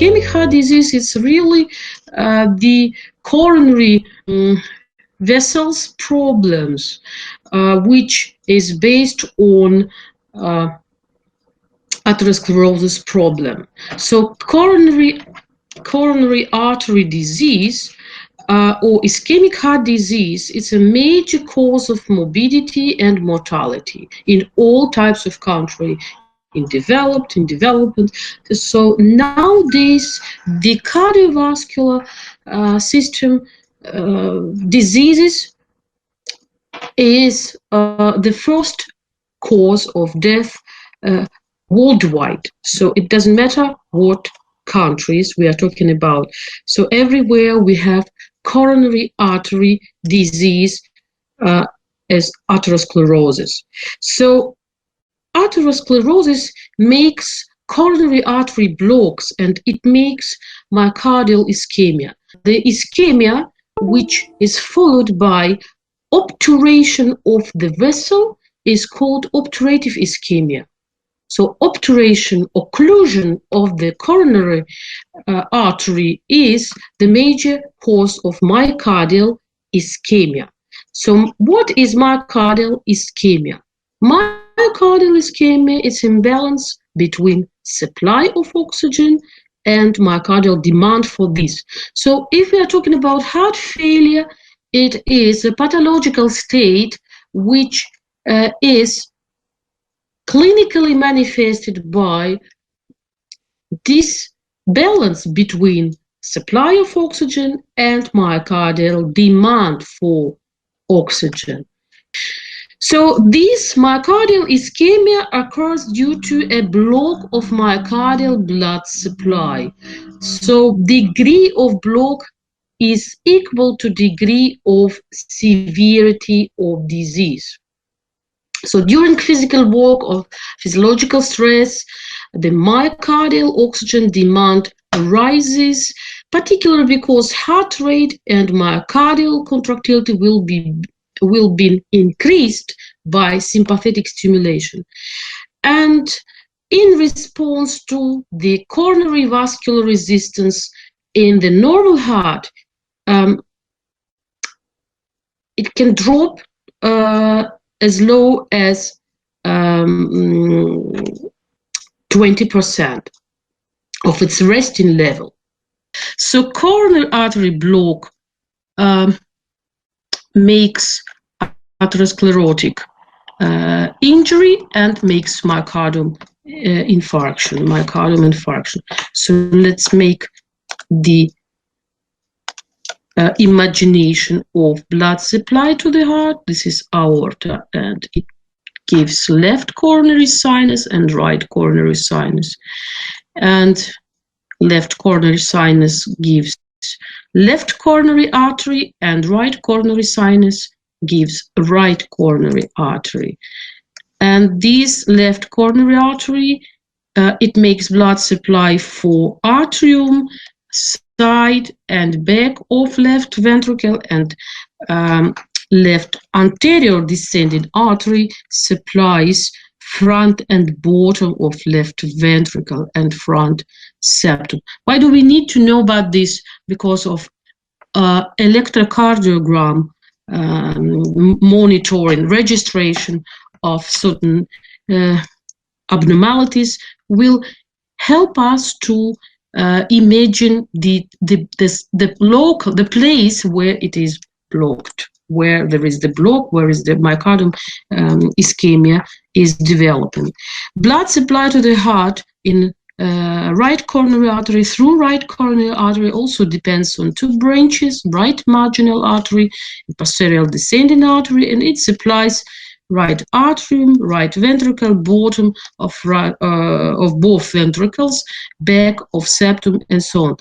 ischemic heart disease is really the coronary vessels problems, which is based on atherosclerosis problem. So coronary artery disease or ischemic heart disease is a major cause of morbidity and mortality in all types of country, in developed, in development. So nowadays the cardiovascular system diseases is the first cause of death worldwide. So it doesn't matter what countries we are talking about. So everywhere we have coronary artery disease as atherosclerosis. So atherosclerosis makes coronary artery blocks and it makes myocardial ischemia. The ischemia, which is followed by obturation of the vessel, is called obturative ischemia. So obturation, occlusion of the coronary artery is the major cause of myocardial ischemia. So what is myocardial ischemia? Myocardial ischemia is imbalance between supply of oxygen and myocardial demand for this. So if we are talking about heart failure, it is a pathological state which is clinically manifested by this balance between supply of oxygen and myocardial demand for oxygen. So this myocardial ischemia occurs due to a block of myocardial blood supply. So degree of block is equal to degree of severity of disease. So during physical work or physiological stress, the myocardial oxygen demand rises, particularly because heart rate and myocardial contractility will be increased by sympathetic stimulation. And in response to the coronary vascular resistance in the normal heart, it can drop as low as 20% of its resting level. So coronary artery block makes atherosclerotic injury and makes myocardium infarction. So let's make the imagination of blood supply to the heart. This is aorta, and it gives left coronary sinus and right coronary sinus. And left coronary sinus gives left coronary artery, and right coronary sinus gives right coronary artery. And this left coronary artery, it makes blood supply for atrium, side and back of left ventricle, and left anterior descending artery supplies front and bottom of left ventricle and front septum. Why do we need to know about this? Because of electrocardiogram monitoring, registration of certain abnormalities will help us to imagine the place where it is blocked, where there is the block, where is the myocardium ischemia is developing. Blood supply to the heart in right coronary artery through right coronary artery also depends on two branches, right marginal artery and posterior descending artery, and it supplies right atrium, right ventricle, bottom of both ventricles, back of septum, and so on.